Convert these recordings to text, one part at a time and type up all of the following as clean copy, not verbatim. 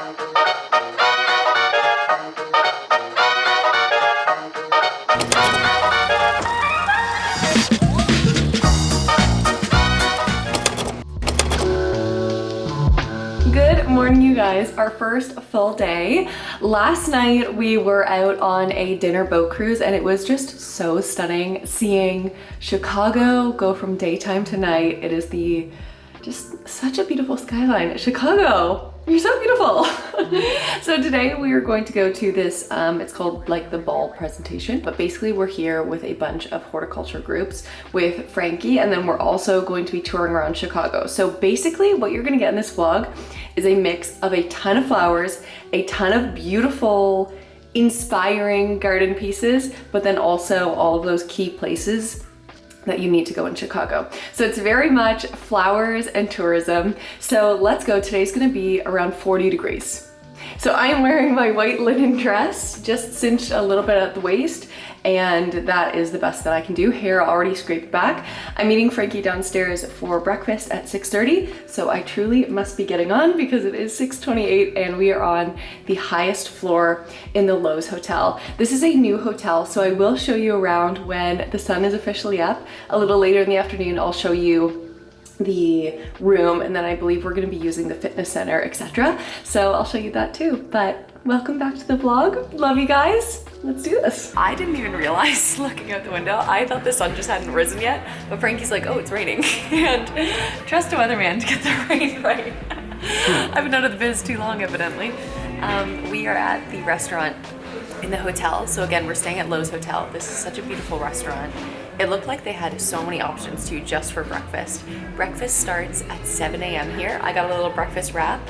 Good morning, you guys. Our first full day. Last night we were out on a dinner boat cruise and it was just so stunning seeing Chicago go from daytime to night. It is just such a beautiful skyline. Chicago, you're so beautiful. So today we are going to go to this, it's called like the Ball presentation, but basically we're here with a bunch of horticulture groups with Frankie, and then we're also going to be touring around Chicago. So basically what you're gonna get in this vlog is a mix of a ton of flowers, a ton of beautiful, inspiring garden pieces, but then also all of those key places that you need to go in Chicago. So it's very much flowers and tourism. So let's go. Today's gonna be around 40 degrees. So I am wearing my white linen dress, just cinched a little bit at the waist, and that is the best that I can do. Hair already scraped back. I'm meeting Frankie downstairs for breakfast at 6:30, so I truly must be getting on because it is 6:28 and we are on the highest floor in the Lowe's hotel. This is a new hotel, so I will show you around when the sun is officially up. A little later in the afternoon, I'll show you the room, and then I believe we're gonna be using the fitness center, etc. So I'll show you that too. But welcome back to the vlog. Love you guys. Let's do this. I didn't even realize looking out the window. I thought the sun just hadn't risen yet, but Frankie's like, oh, it's raining. And trust a weatherman to get the rain right. I've been out of the biz too long, evidently. We are at the restaurant in the hotel. So again, we're staying at Lowe's Hotel. This is such a beautiful restaurant. It looked like they had so many options too, just for breakfast. Breakfast starts at 7 a.m. here. I got a little breakfast wrap.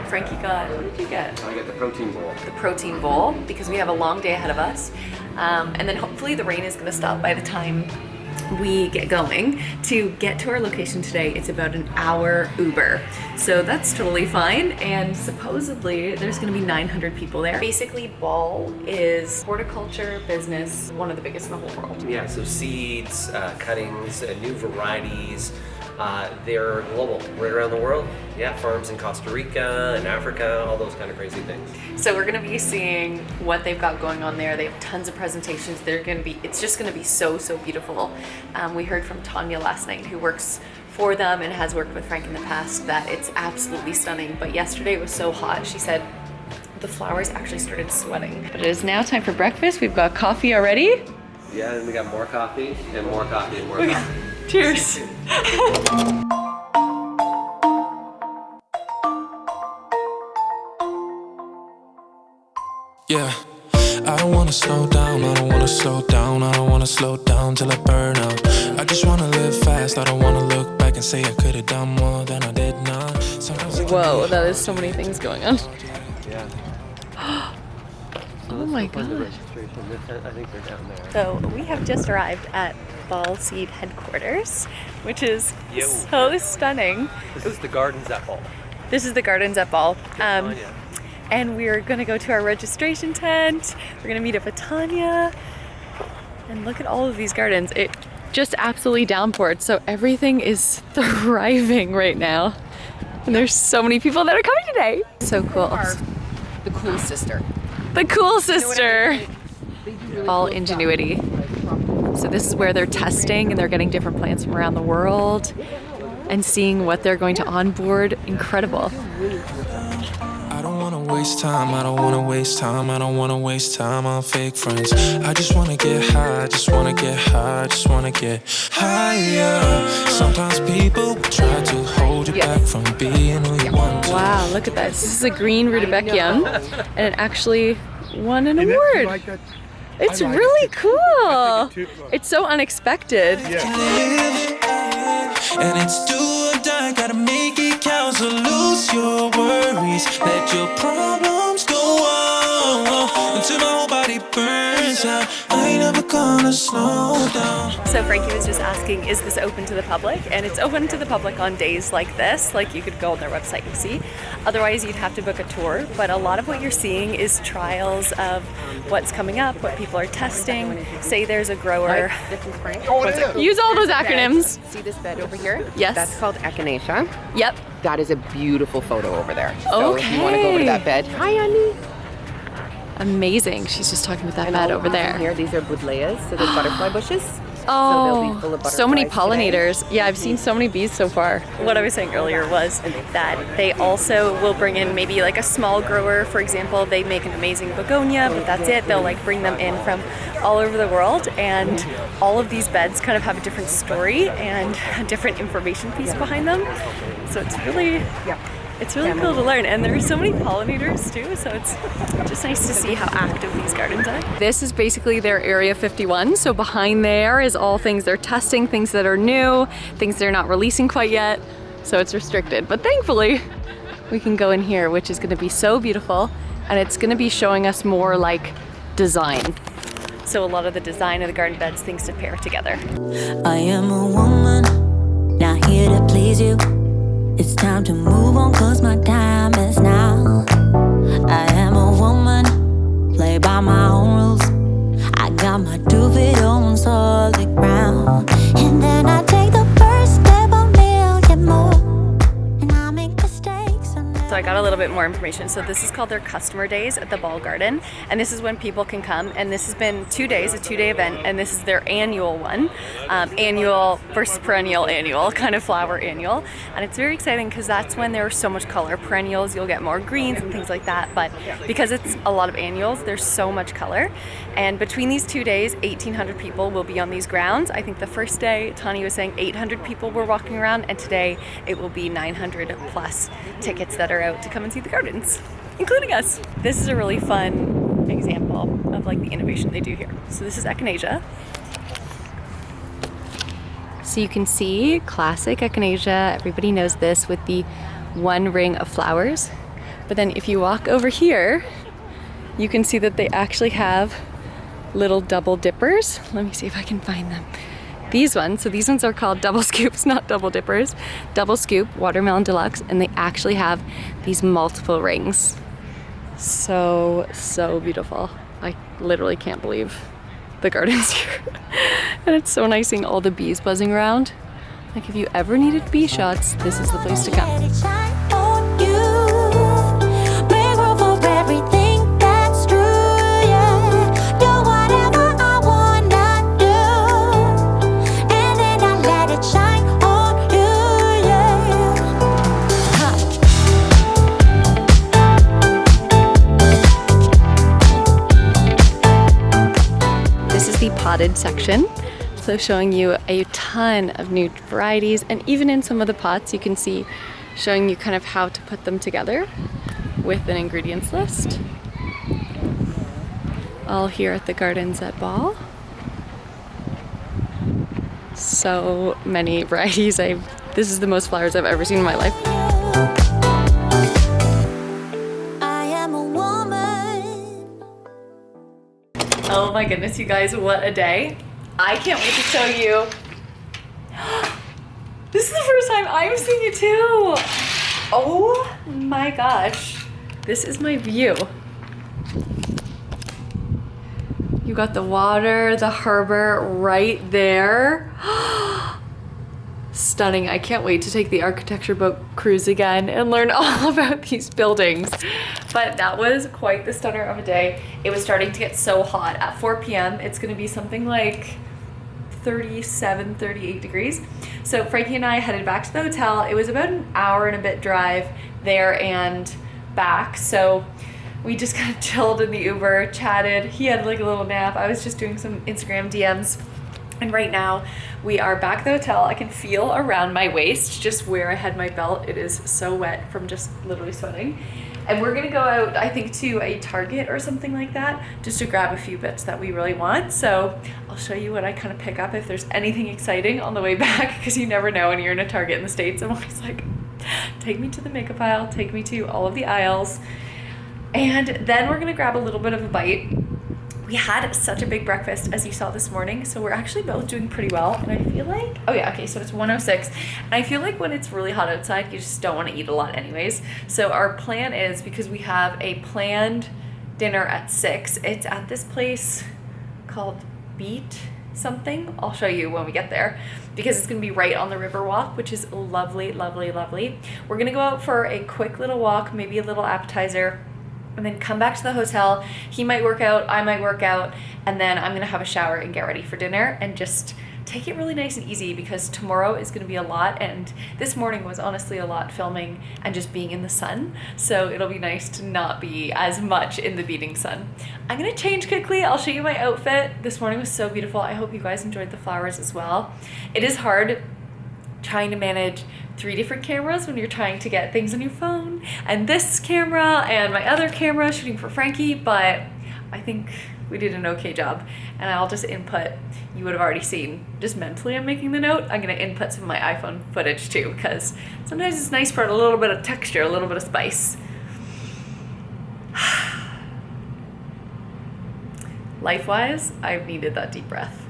Frankie got, what did you get? I got the protein bowl. The protein bowl, because we have a long day ahead of us. And then hopefully the rain is gonna stop by the time we get going. To get to our location today, it's about an hour Uber. So that's totally fine. And supposedly there's gonna be 900 people there. Basically, Ball is horticulture business, one of the biggest in the whole world. Yeah, so seeds, cuttings, new varieties. They're global, right around the world. Yeah, farms in Costa Rica and Africa, all those kind of crazy things. So we're gonna be seeing what they've got going on there. They have tons of presentations. It's just gonna be so, so beautiful. We heard from Tanya last night, who works for them and has worked with Frank in the past, that it's absolutely stunning. But yesterday it was so hot. She said the flowers actually started sweating. But it is now time for breakfast. We've got coffee already. Yeah, and we got more coffee and more coffee and more coffee. Cheers. Yeah, I don't wanna slow down, I don't wanna slow down, I don't wanna slow down till I burn out. I just wanna live fast, I don't wanna look back and say I could've done more than I did not. Whoa, that is so many things going on. Yeah. Oh my god. I think they're down there. So we have just arrived at Ball Seed headquarters, which is so stunning. This is the gardens at Ball. This is the gardens at Ball. And we're gonna go to our registration tent. We're gonna meet up with Tanya. And look at all of these gardens. It just absolutely downpoured, so everything is thriving right now. And there's so many people that are coming today. So cool. The cool sister. The cool sister. All ingenuity. So this is where they're testing and they're getting different plants from around the world and seeing what they're going to onboard. Incredible. I don't wanna waste time, I don't wanna waste time, I don't wanna waste time on fake friends. I just wanna get high, I just wanna get high, I just wanna get higher. Sometimes people try to hold you back from being who you want to. Wow, look at this. This is a green rudbeckia and it actually won an award. It's really cool. It's so unexpected. And it's do or die, gotta make it count, so lose your worries, let your problems go on until my whole body burns out. I ain't never gonna slow down. So Frankie was just asking, is this open to the public? And it's open to the public on days like this. Like, you could go on their website and see. Otherwise, you'd have to book a tour. But a lot of what you're seeing is trials of what's coming up, what people are testing. Say there's a grower. This is Frank. Use all those acronyms. See this bed over here? Yes. That's called echinacea. Yep. that is a beautiful photo over there. So if you want to go over to that bed. Hi, honey. Amazing. She's just talking about that bed over there. Here, these are buddleias, so they're butterfly bushes. Oh, so they'll be full of so many butterflies pollinators. today. Yeah, I've seen so many bees so far. What I was saying earlier was that they also will bring in maybe like a small grower, for example. They make an amazing begonia, but that's it. They'll like bring them in from all over the world, and all of these beds kind of have a different story and a different information piece behind them. So it's really cool to learn, and there are so many pollinators too, so it's just nice to see how active these gardens are. This is basically their Area 51, so behind there is all things they're testing, things that are new, things they're not releasing quite yet, so it's restricted. But thankfully, we can go in here, which is gonna be so beautiful, and it's gonna be showing us more like design. So a lot of the design of the garden beds, things to pair together. I am a woman, not here to please you. It's time to move on, cause my time is now. I am a woman, play by my own rules. I got my 2 feet on solid ground. And then I take the first step, a million more. And I make mistakes. So I got a little bit more information. So this is called their customer days at the Ball Garden, and this is when people can come, and this has been 2 days, a 2-day event, and this is their annual one. Annual versus perennial annual, kind of flower annual. And it's very exciting because that's when there's so much color. Perennials, you'll get more greens and things like that, but because it's a lot of annuals, there's so much color. And between these 2 days, 1,800 people will be on these grounds. I think the first day, Tani was saying 800 people were walking around, and today it will be 900 plus tickets that are out to come and see the gardens, including us. This is a really fun example of like the innovation they do here. So this is echinacea. So you can see classic echinacea, everybody knows this, with the 1 ring of flowers. But then if you walk over here, you can see that they actually have little double dippers. Let me see if I can find them. These ones, so these ones are called double scoops, not double dippers. Double scoop, watermelon deluxe, and they actually have these multiple rings. So beautiful. I literally can't believe the gardens here. And it's so nice seeing all the bees buzzing around. Like if you ever needed bee shots, this is the place to come. Potted section, so showing you a ton of new varieties, and even in some of the pots you can see showing you kind of how to put them together with an ingredients list. All here at the gardens at Ball. So many varieties. This is the most flowers I've ever seen in my life. Oh my goodness, you guys, what a day. I can't wait to show you. This is the first time I'm seeing it too. Oh my gosh. This is my view. You got the water, the harbor right there. Stunning. I can't wait to take the architecture boat cruise again and learn all about these buildings. But that was quite the stunner of a day. It was starting to get so hot. At 4 p.m. it's gonna be something like 37, 38 degrees. So Frankie and I headed back to the hotel. It was about an hour and a bit drive there and back. So we just kind of chilled in the Uber, chatted. He had like a little nap. I was just doing some Instagram DMs. And right now we are back at the hotel. I can feel around my waist, just where I had my belt. It is so wet from just literally sweating. And we're gonna go out, I think, to a Target or something like that, just to grab a few bits that we really want. So I'll show you what I kind of pick up if there's anything exciting on the way back, because you never know when you're in a Target in the States. I'm always like, take me to the makeup aisle, take me to all of the aisles. And then we're gonna grab a little bit of a bite. We had such a big breakfast, as you saw this morning, so we're actually both doing pretty well. And I feel like, oh yeah, okay, so it's 1:06, and I feel like when it's really hot outside, you just don't want to eat a lot anyways. So our plan is, because we have a planned dinner at 6, it's at this place called something. I'll show you when we get there because it's gonna be right on the Riverwalk, which is lovely, lovely, lovely. We're gonna go out for a quick little walk, maybe a little appetizer, and then come back to the hotel. He might work out, I might work out, and then I'm gonna have a shower and get ready for dinner and just take it really nice and easy because tomorrow is gonna be a lot, and this morning was honestly a lot filming and just being in the sun, so it'll be nice to not be as much in the beating sun. I'm gonna change quickly. I'll show you my outfit. This morning was so beautiful. I hope you guys enjoyed the flowers as well. It is hard trying to manage 3 different cameras when you're trying to get things on your phone, and this camera and my other camera shooting for Frankie, but I think we did an okay job. And I'll just input, you would have already seen, just mentally I'm making the note, I'm gonna input some of my iPhone footage too, because sometimes it's nice for a little bit of texture, a little bit of spice. Life-wise, I've needed that deep breath.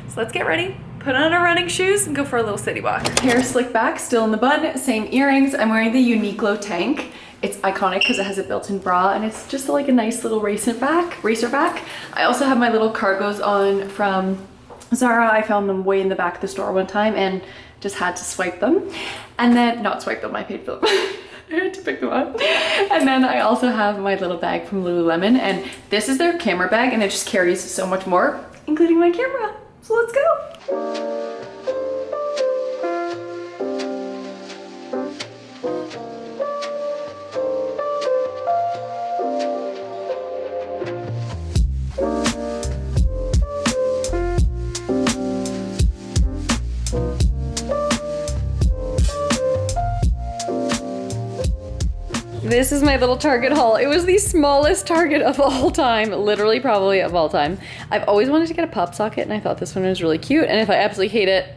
So let's get ready, put on our running shoes, and go for a little city walk. Hair slicked back, still in the bun, same earrings. I'm wearing the Uniqlo tank. It's iconic because it has a built-in bra and it's just like a nice little racer back. I also have my little cargos on from Zara. I found them way in the back of the store one time and just had to swipe them. And then, not swipe them, I paid for them. I had to pick them up. And then I also have my little bag from Lululemon, and this is their camera bag and it just carries so much more, including my camera. So let's go. This is my little Target haul. It was the smallest Target of all time, literally probably of all time. I've always wanted to get a pop socket and I thought this one was really cute, and if I absolutely hate it,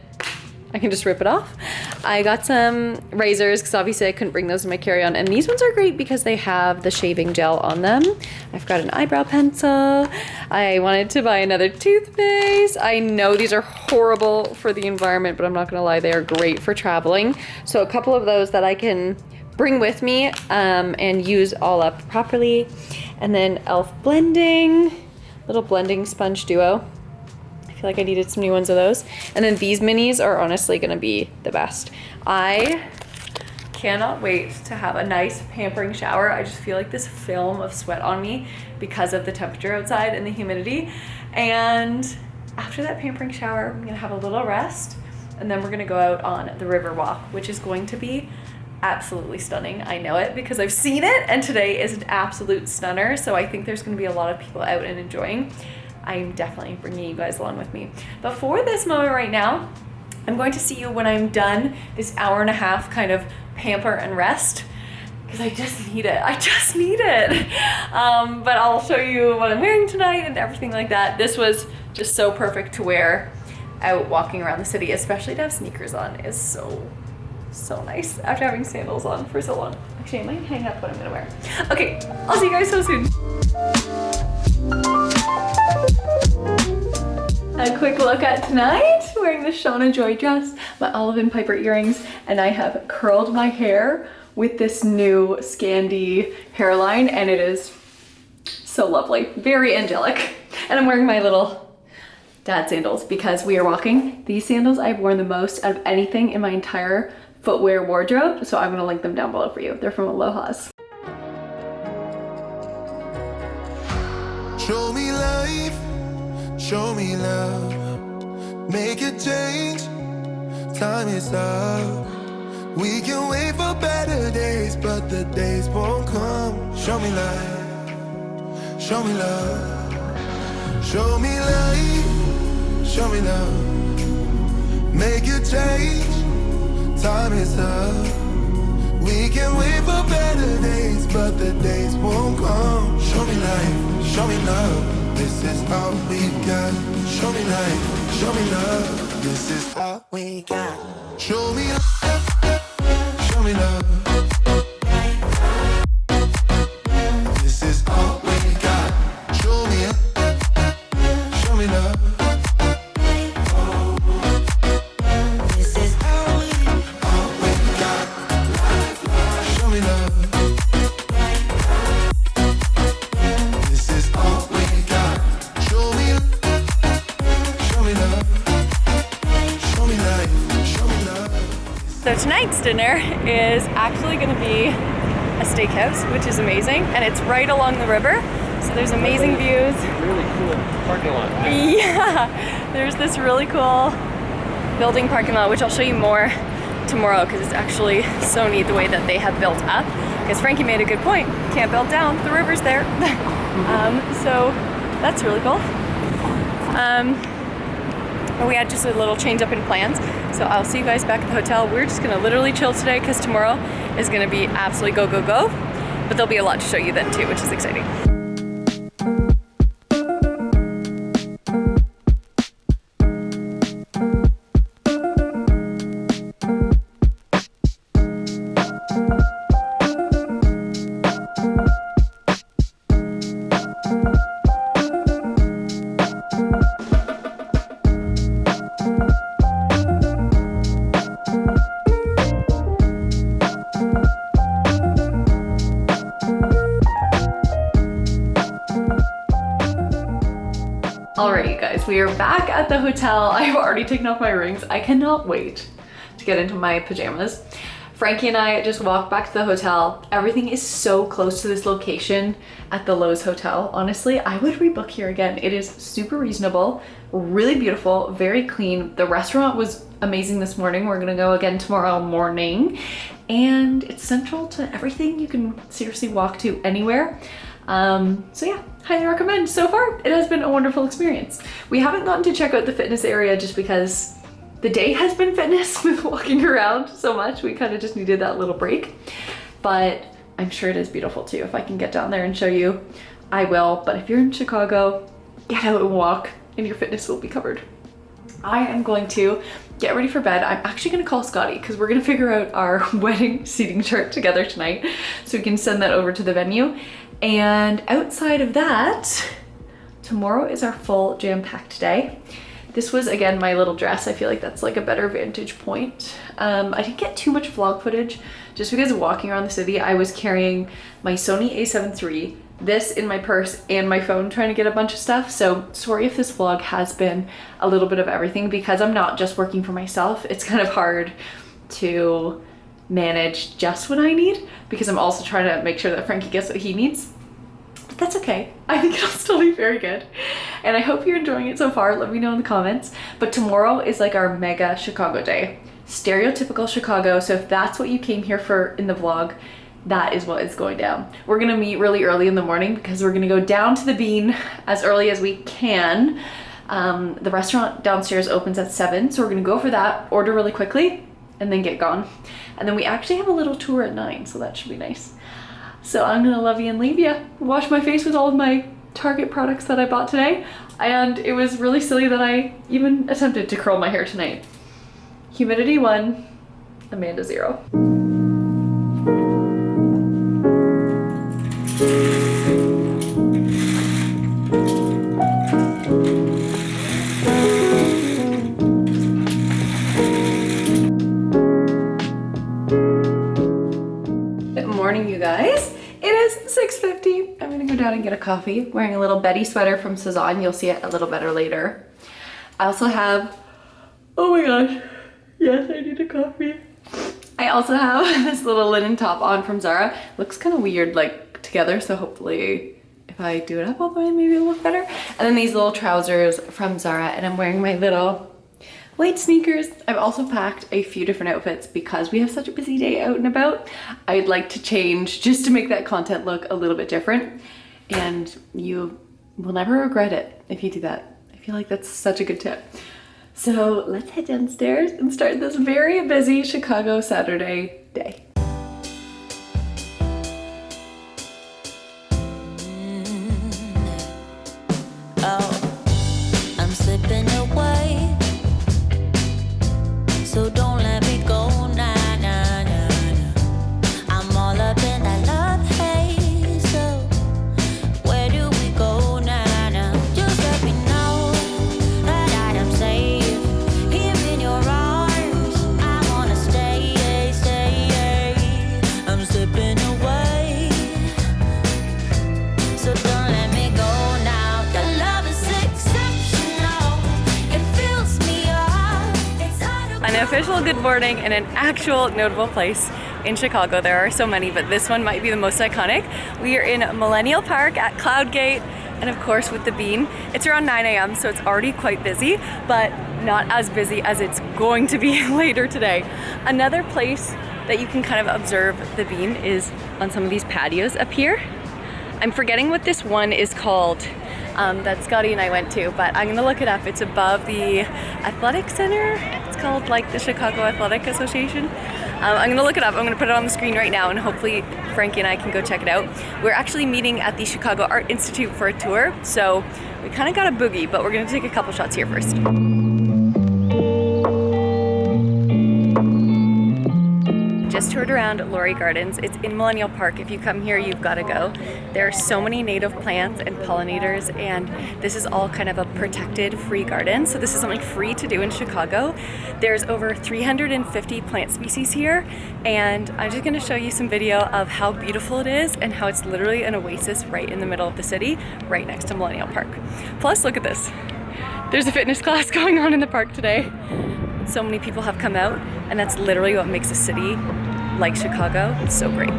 I can just rip it off. I got some razors because obviously I couldn't bring those in my carry-on, and these ones are great because they have the shaving gel on them. I've got an eyebrow pencil. I wanted to buy another toothpaste. I know these are horrible for the environment, but I'm not gonna lie, they are great for traveling. So a couple of those that I can bring with me and use all up properly. And then e.l.f. blending, little blending sponge duo. I feel like I needed some new ones of those. And then these minis are honestly gonna be the best. I cannot wait to have a nice pampering shower. I just feel like this film of sweat on me because of the temperature outside and the humidity. And after that pampering shower, I'm gonna have a little rest, and then we're gonna go out on the Riverwalk, which is going to be absolutely stunning. I know it because I've seen it, and today is an absolute stunner, so I think there's going to be a lot of people out and enjoying. I'm definitely bringing you guys along with me. But for this moment right now, I'm going to see you when I'm done this hour and a half kind of pamper and rest, because I just need it. But I'll show you what I'm wearing tonight and everything like that. This was just so perfect to wear out walking around the city, especially to have sneakers on is so nice after having sandals on for so long. Actually, I might hang up what I'm gonna wear. Okay, I'll see you guys so soon. A quick look at tonight, wearing the Shauna Joy dress, my Olive and Piper earrings, and I have curled my hair with this new Scandi hairline, and it is so lovely, very angelic. And I'm wearing my little dad sandals because we are walking. These sandals I've worn the most out of anything in my entire footwear wardrobe, so I'm gonna link them down below for you. They're from Aloha's. Show me life, show me love, make a change, time is up. We can wait for better days, but the days won't come. Show me life, show me love, show me life, show me love, make a change, time is up. We can wait for better days, but the days won't come. Show me life, show me love, this is all we got. Show me life, show me love, this is all we got. Show me love, show me love. This is all we got. Show me love, show me love. Show me love. tonight's dinner is actually gonna be a steakhouse, which is amazing, and it's right along the river, so there's amazing views. Really cool parking lot. Yeah, there's this really cool building parking lot, which I'll show you more tomorrow because it's actually so neat the way that they have built up. Because Frankie made a good point, can't build down, the river's there. So that's really cool. We had just a little change up in plans, so I'll see you guys back at the hotel. We're just gonna literally chill today because tomorrow is gonna be absolutely go, go, go. But there'll be a lot to show you then too, which is exciting. Alright, you guys, we are back at the hotel. I've already taken off my rings. I cannot wait to get into my pajamas. Frankie and I just walked back to the hotel. Everything is so close to this location at the Lowe's Hotel. Honestly, I would rebook here again. It is super reasonable, really beautiful, very clean. The restaurant was amazing this morning. We're gonna go again tomorrow morning. And it's central to everything. You can seriously walk to anywhere. So yeah, highly recommend. So far, it has been a wonderful experience. We haven't gotten to check out the fitness area just because the day has been fitness with walking around so much. We kind of just needed that little break, but I'm sure it is beautiful too. If I can get down there and show you, I will. But if you're in Chicago, get out and walk and your fitness will be covered. I am going to get ready for bed. I'm actually gonna call Scotty because we're gonna figure out our wedding seating chart together tonight so we can send that over to the venue. And outside of that, tomorrow is our full jam-packed day. This was, again, my little dress. I feel like that's like a better vantage point. I didn't get too much vlog footage just because walking around the city, I was carrying my Sony a7 III, this in my purse and my phone trying to get a bunch of stuff. So sorry if this vlog has been a little bit of everything because I'm not just working for myself. It's kind of hard to manage just what I need because I'm also trying to make sure that Frankie gets what he needs. But that's okay. I think it'll still be very good. And I hope you're enjoying it so far. Let me know in the comments. But tomorrow is like our mega Chicago day. Stereotypical Chicago. So if that's what you came here for in the vlog, that is what is going down. We're gonna meet really early in the morning because we're gonna go down to the Bean as early as we can. The restaurant downstairs opens at 7, so we're gonna go for that, order really quickly, and then get gone. And then we actually have a little tour at 9, so that should be nice. So I'm gonna love you and leave you. Wash my face with all of my Target products that I bought today. And it was really silly that I even attempted to curl my hair tonight. Humidity 1, Amanda 0. You guys, it is 6:50. I'm gonna go down and get a coffee. Wearing a little Betty sweater from Cezanne. You'll see it a little better later. I also have, oh my gosh, yes, I need a coffee. I also have this little linen top on from Zara. Looks kind of weird like together, so hopefully if I do it up all the way, maybe it'll look better. And then these little trousers from Zara, and I'm wearing my little white sneakers. I've also packed a few different outfits because we have such a busy day out and about. I'd like to change just to make that content look a little bit different, and you will never regret it if you do that. I feel like that's such a good tip. So let's head downstairs and start this very busy Chicago Saturday day. Oh, I'm slipping away. So don't let me go, nah, nah, nah, nah. I'm all up in that love haze, so where do we go, nah, nah? Just let me know that I am safe here in your arms. I wanna stay, stay, official good morning in an actual notable place in Chicago. There are so many, but this one might be the most iconic. We are in Millennial Park at Cloud Gate, and of course with the Bean. It's around 9 a.m. so it's already quite busy, but not as busy as it's going to be later today. Another place that you can kind of observe the Bean is on some of these patios up here. I'm forgetting what this one is called that Scotty and I went to, but I'm gonna look it up. It's above the athletic center. It's called like the Chicago Athletic Association. I'm gonna look it up. I'm gonna put it on the screen right now, and hopefully Frankie and I can go check it out. We're actually meeting at the Chicago Art Institute for a tour, so we kind of got a boogie, but we're gonna take a couple shots here first. Just toured around Lurie Gardens. It's in Millennial Park. If you come here, you've got to go. There are so many native plants and pollinators, and this is all kind of a protected free garden. So this is something free to do in Chicago. There's over 350 plant species here, and I'm just going to show you some video of how beautiful it is and how it's literally an oasis right in the middle of the city, right next to Millennial Park. Plus, look at this. There's a fitness class going on in the park today. So many people have come out, and that's literally what makes a city like Chicago so great.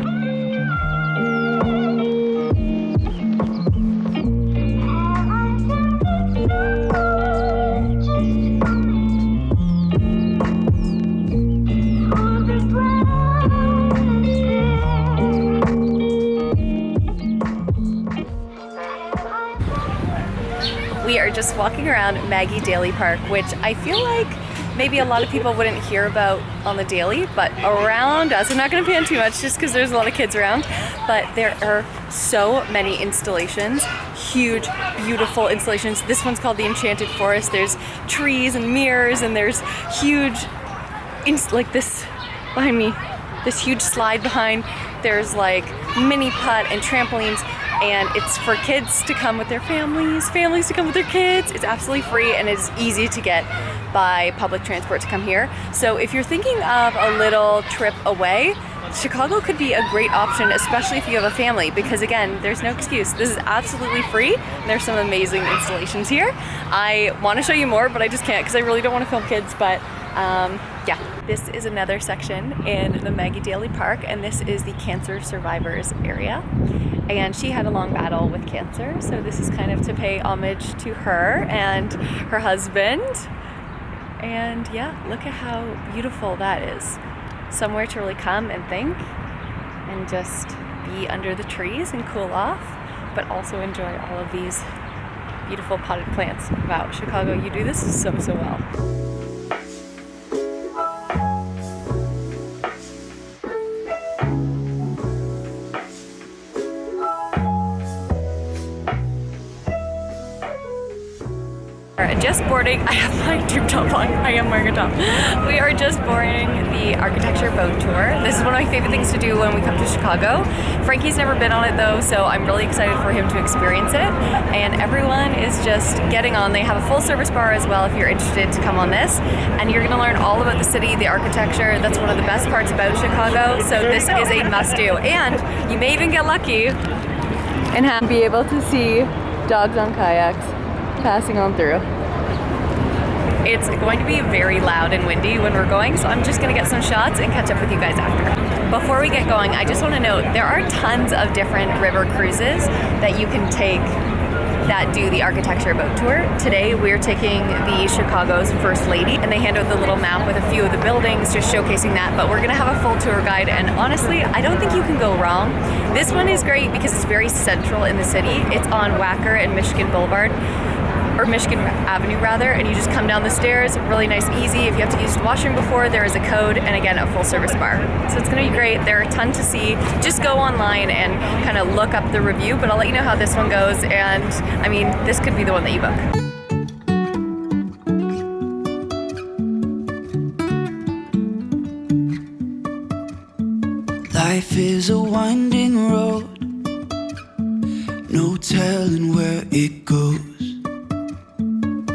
We are just walking around Maggie Daley Park, which I feel like maybe a lot of people wouldn't hear about on the daily, but around us, I'm not going to pan too much just because there's a lot of kids around, but there are so many installations, huge, beautiful installations. This one's called the Enchanted Forest. There's trees and mirrors, and there's huge, like this behind me, this huge slide behind. There's like mini putt and trampolines, and it's for kids to come with their families to come with their kids. It's absolutely free, and it's easy to get by public transport to come here. So if you're thinking of a little trip away, Chicago could be a great option, especially if you have a family, because again, there's no excuse. This is absolutely free, and there's some amazing installations here. I want to show you more, but I just can't because I really don't want to film kids, but yeah. This is another section in the Maggie Daley Park, and this is the cancer survivors area. And she had a long battle with cancer, so this is kind of to pay homage to her and her husband. And yeah, look at how beautiful that is. Somewhere to really come and think and just be under the trees and cool off, but also enjoy all of these beautiful potted plants. Wow, Chicago, you do this so well. Just boarding. I have my tube top on. I am wearing a top. We are just boarding the architecture boat tour. This is one of my favorite things to do when we come to Chicago. Frankie's never been on it though, so I'm really excited for him to experience it. And everyone is just getting on. They have a full service bar as well if you're interested to come on this. And you're going to learn all about the city, the architecture. That's one of the best parts about Chicago. So this is a must do. And you may even get lucky and be able to see dogs on kayaks passing on through. It's going to be very loud and windy when we're going, so I'm just going to get some shots and catch up with you guys after. Before we get going, I just want to note there are tons of different river cruises that you can take that do the architecture boat tour. Today we're taking the Chicago's First Lady, and they hand out the little map with a few of the buildings just showcasing that, but we're going to have a full tour guide, and honestly I don't think you can go wrong. This one is great because it's very central in the city. It's on Wacker and Michigan Boulevard, or Michigan Avenue rather, and you just come down the stairs, really nice, easy. If you have to use the washroom before, there is a code, and again, a full service bar. So it's gonna be great. There are a ton to see. Just go online and kind of look up the review, but I'll let you know how this one goes, and I mean, this could be the one that you book. Life is a winding road, no telling where it goes.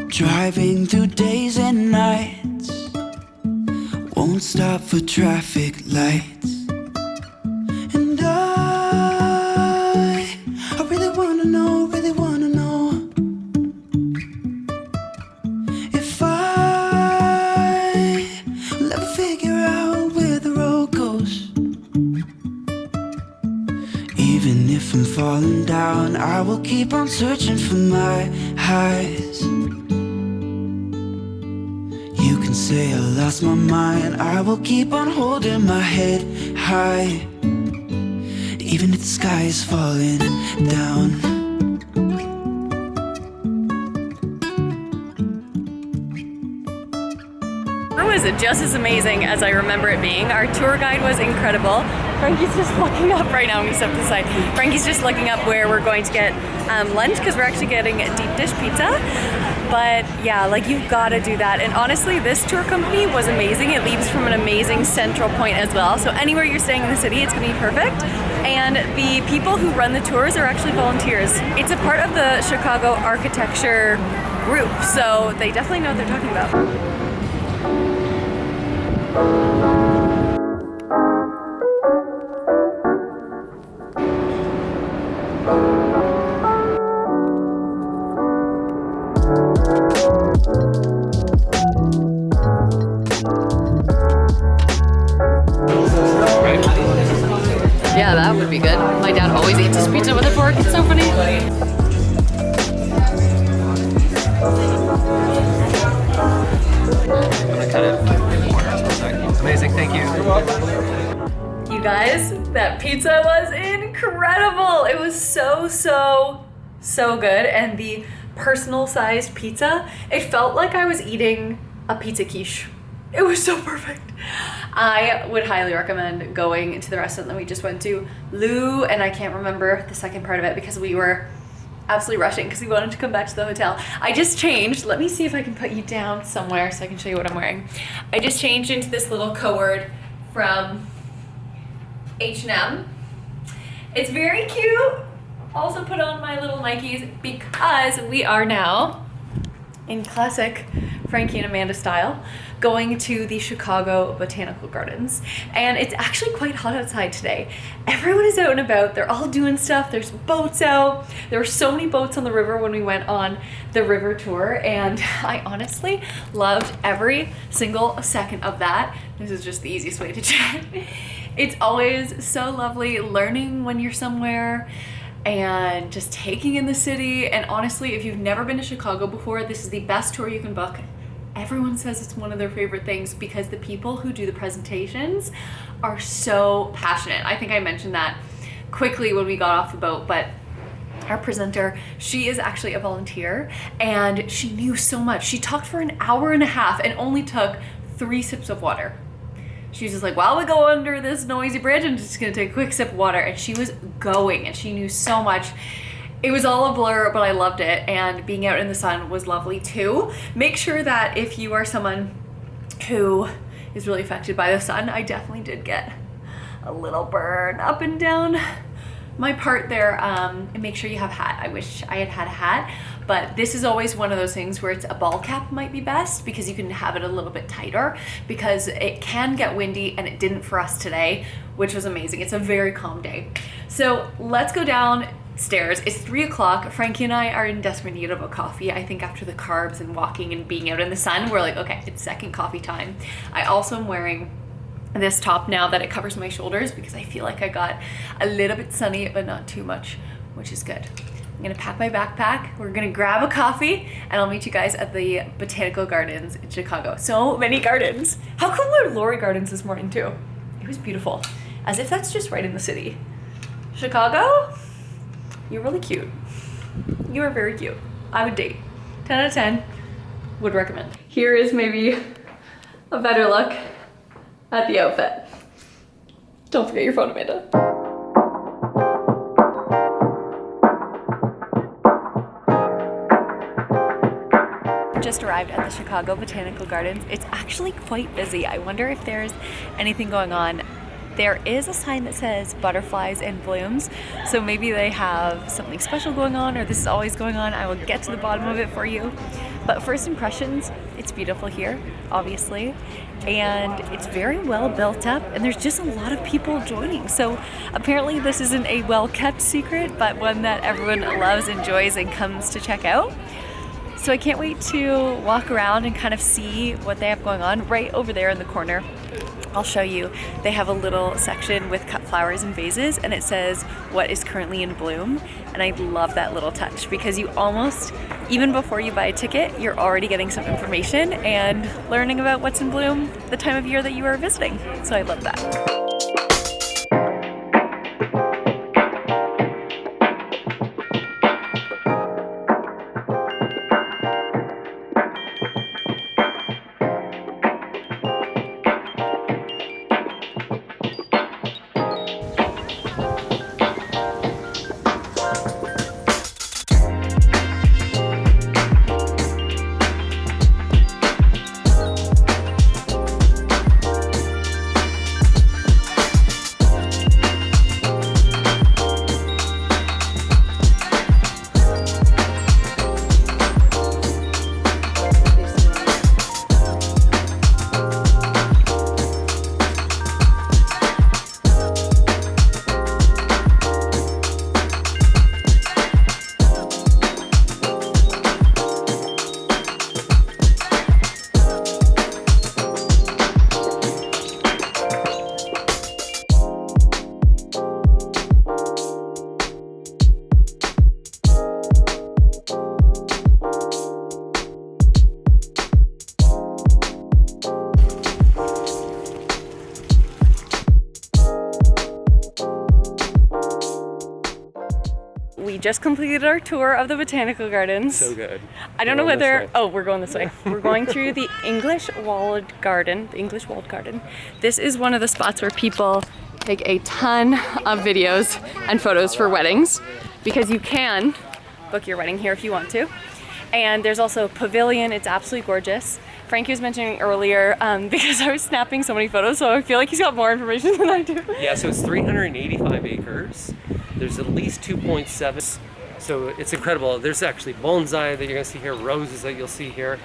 Driving through days and nights, won't stop for traffic lights. And I really wanna know if I I will keep on searching for my highs. You can say I lost my mind, I will keep on holding my head high, even if the sky is falling down. Was it just as amazing as I remember it being? Our tour guide was incredible. Frankie's just looking up right now. I'm gonna step to the side. Frankie's just looking up where we're going to get lunch because we're actually getting a deep dish pizza. But yeah, like you've got to do that. And honestly, this tour company was amazing. It leaves from an amazing central point as well. So anywhere you're staying in the city, it's gonna be perfect. And the people who run the tours are actually volunteers. It's a part of the Chicago architecture group, so they definitely know what they're talking about. Yeah, that would be good. My dad always eats his pizza with a fork. It's so funny. I'm gonna cut it. Amazing, thank you. You're welcome. You guys, that pizza was incredible. It was so good. And the personal sized pizza, it felt like I was eating a pizza quiche. It was so perfect. I would highly recommend going to the restaurant that we just went to, Lour, and I can't remember the second part of it because we were absolutely rushing because we wanted to come back to the hotel. I just changed. Let me see if I can put you down somewhere so I can show you what I'm wearing. I just changed into this little cord from H&M. It's very cute. Also put on my little Nikes because we are now in classic Frankie and Amanda style, going to the Chicago Botanical Gardens. And it's actually quite hot outside today. Everyone is out and about. They're all doing stuff. There's boats out. There were so many boats on the river when we went on the river tour, and I honestly loved every single second of that. This is just the easiest way to chat. It's always so lovely learning when you're somewhere and just taking in the city. And honestly, if you've never been to Chicago before, this is the best tour you can book. Everyone says it's one of their favorite things because the people who do the presentations are so passionate. I think I mentioned that quickly when we got off the boat, but our presenter, she is actually a volunteer and she knew so much. She talked for an hour and a half and only took 3 sips of water. She was just like, while we go under this noisy bridge, I'm just gonna take a quick sip of water. And she was going and she knew so much. It was all a blur, but I loved it. And being out in the sun was lovely too. Make sure that if you are someone who is really affected by the sun, I definitely did get a little burn up and down my part there. And make sure you have a hat. I wish I had had a hat, but this is always one of those things where it's a ball cap might be best because you can have it a little bit tighter because it can get windy, and it didn't for us today, which was amazing. It's a very calm day. So let's go downstairs. It's 3 o'clock. Frankie and I are in desperate need of a coffee. I think after the carbs and walking and being out in the sun, we're like, okay, it's second coffee time. I also am wearing this top now that it covers my shoulders because I feel like I got a little bit sunny, but not too much, which is good. I'm gonna pack my backpack, we're gonna grab a coffee, and I'll meet you guys at the Botanical Gardens in Chicago. So many gardens. How cool were Lurie Gardens this morning too? It was beautiful. As if that's just right in the city. Chicago, you're really cute. You are very cute. I would date. 10 out of 10, would recommend. Here is maybe a better look at the outfit. Don't forget your phone, Amanda. Just arrived at the Chicago Botanical Gardens. It's actually quite busy. I wonder if there's anything going on. There is a sign that says butterflies and blooms, so maybe they have something special going on, or this is always going on. I will get to the bottom of it for you. But first impressions, it's beautiful here, obviously, and it's very well built up, and there's just a lot of people joining. So apparently this isn't a well-kept secret, but one that everyone loves, enjoys, and comes to check out. So I can't wait to walk around and kind of see what they have going on. Right over there in the corner, I'll show you, they have a little section with cut flowers and vases, and it says what is currently in bloom. And I love that little touch because you almost, even before you buy a ticket, you're already getting some information and learning about what's in bloom the time of year that you are visiting. So I love that. We just completed our tour of the Botanical Gardens. So good. I don't know whether, oh, we're going this way. We're going through the English walled garden, This is one of the spots where people take a ton of videos and photos for weddings, because you can book your wedding here if you want to. And there's also a pavilion. It's absolutely gorgeous. Frankie was mentioning earlier, because I was snapping so many photos, so I feel like he's got more information than I do. Yeah, so it's 385 acres. There's at least 2.7, so it's incredible. There's actually bonsai that you're gonna see here, roses that you'll see here.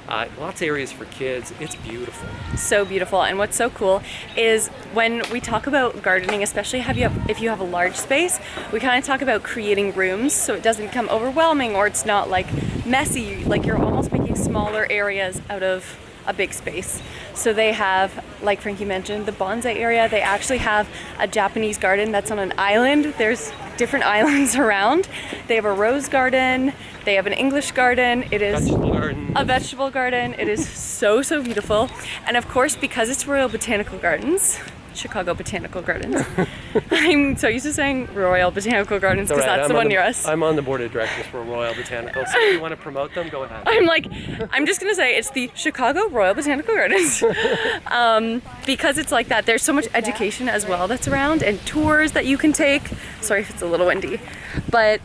Lots of areas for kids. It's beautiful. So beautiful. And what's so cool is when we talk about gardening, especially if you have a large space, we kind of talk about creating rooms so it doesn't become overwhelming or it's not like messy, like you're almost making smaller areas out of a big space. So they have, like Frankie mentioned, the bonsai area. They actually have a Japanese garden that's on an island. There's different islands around. They have a rose garden. They have an English garden. It is a vegetable garden. It is so, so beautiful. And of course, because it's Royal Botanical Gardens, Chicago Botanical Gardens. I'm so used to saying Royal Botanical Gardens because that's the one near us. I'm on the board of directors for Royal Botanical, so if you want to promote them, go ahead. I'm just gonna say it's the Chicago Royal Botanical Gardens. Because it's like that. There's so much education as well that's around and tours that you can take. Sorry if it's a little windy, but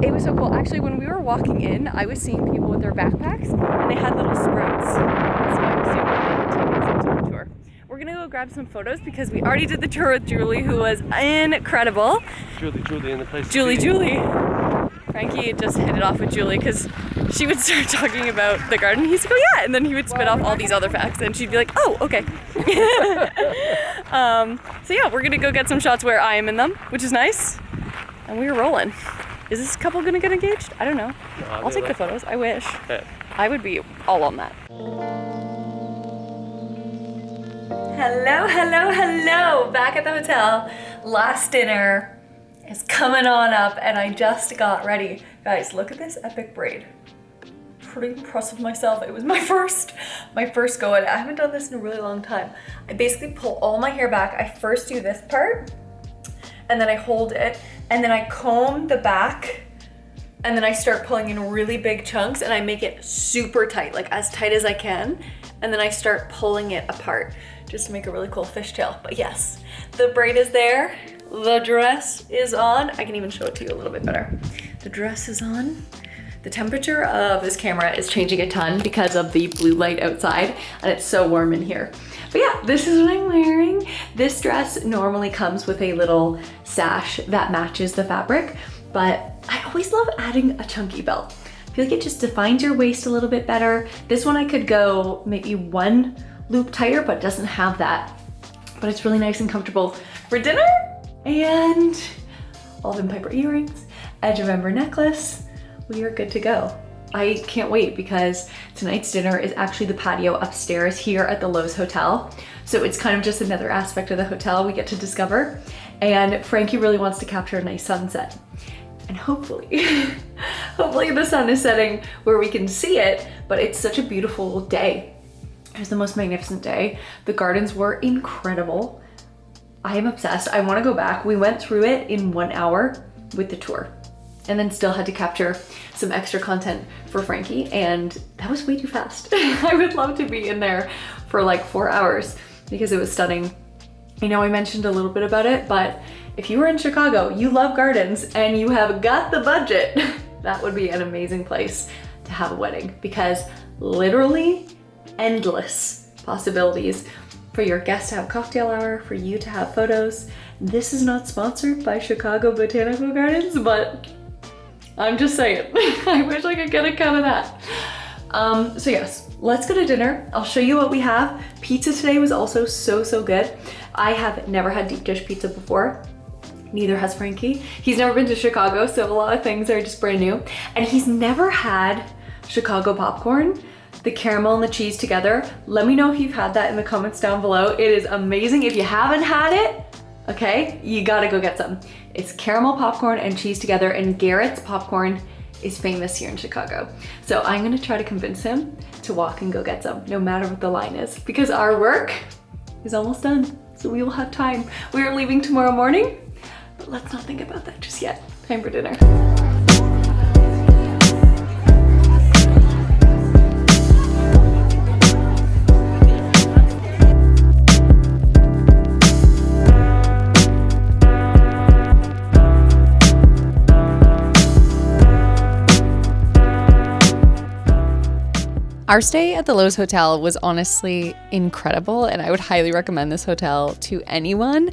it was so cool. Actually, when we were walking in, I was seeing people with their backpacks and they had little sprouts. So I'm assuming they had taken some tour. We're gonna go grab some photos because we already did the tour with Julie, who was incredible. Julie in the place. Julie. Frankie just hit it off with Julie because she would start talking about the garden. He'd go, yeah, and then he would spit off all these other facts, and she'd be like, oh, okay. So yeah, we're gonna go get some shots where I am in them, which is nice, and we're rolling. Is this couple gonna get engaged? I don't know. No, I'll take the photos. I wish. Yeah. I would be all on that. Hello. Back at the hotel. Last dinner is coming on up and I just got ready. Guys, look at this epic braid. Pretty impressed with myself. It was my first go at it. I haven't done this in a really long time. I basically pull all my hair back. I first do this part and then I hold it and then I comb the back and then I start pulling in really big chunks and I make it super tight, like as tight as I can. And then I start pulling it apart just to make a really cool fishtail. But yes, the braid is there. The dress is on. I can even show it to you a little bit better. The dress is on. The temperature of this camera is changing a ton because of the blue light outside and it's so warm in here. But yeah, this is what I'm wearing. This dress normally comes with a little sash that matches the fabric, but I always love adding a chunky belt. I feel like it just defines your waist a little bit better. This one I could go maybe one loop tighter, but it doesn't have that. But it's really nice and comfortable for dinner. And Alvin Piper earrings, edge of ember necklace. We are good to go. I can't wait because tonight's dinner is actually the patio upstairs here at the Lowe's Hotel. So it's kind of just another aspect of the hotel we get to discover. And Frankie really wants to capture a nice sunset. And hopefully, hopefully the sun is setting where we can see it, but it's such a beautiful day. It was the most magnificent day. The gardens were incredible. I am obsessed. I want to go back. We went through it in 1 hour with the tour and then still had to capture some extra content for Frankie, and that was way too fast. I would love to be in there for like 4 hours because it was stunning. I know I mentioned a little bit about it, but if you were in Chicago, you love gardens, and you have got the budget, that would be an amazing place to have a wedding, because literally endless possibilities for your guests to have cocktail hour, for you to have photos. This is not sponsored by Chicago Botanical Gardens, but I'm just saying, I wish I could get a cut of that. So yes, let's go to dinner. I'll show you what we have. Pizza today was also so good. I have never had deep dish pizza before. Neither has Frankie. He's never been to Chicago, so a lot of things are just brand new. And he's never had Chicago popcorn, the caramel and the cheese together. Let me know if you've had that in the comments down below. It is amazing. If you haven't had it, okay, you gotta go get some. It's caramel popcorn and cheese together, and Garrett's popcorn is famous here in Chicago. So I'm gonna try to convince him to walk and go get some, no matter what the line is, because our work is almost done. So we will have time. We are leaving tomorrow morning, but let's not think about that just yet. Time for dinner. Our stay at the Lowe's Hotel was honestly incredible, and I would highly recommend this hotel to anyone.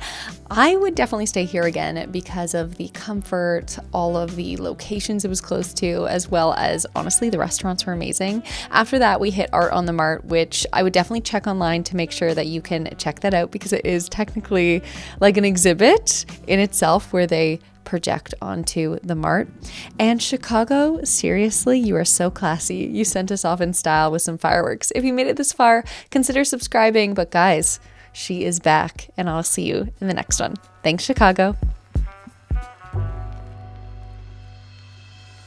I would definitely stay here again because of the comfort, all of the locations it was close to, as well as honestly the restaurants were amazing. After that, we hit Art on the Mart, which I would definitely check online to make sure that you can check that out, because it is technically like an exhibit in itself where they project onto the Mart. And Chicago, seriously, you are so classy. You sent us off in style with some fireworks. If you made it this far, consider subscribing. But guys, she is back, and I'll see you in the next one. Thanks, Chicago.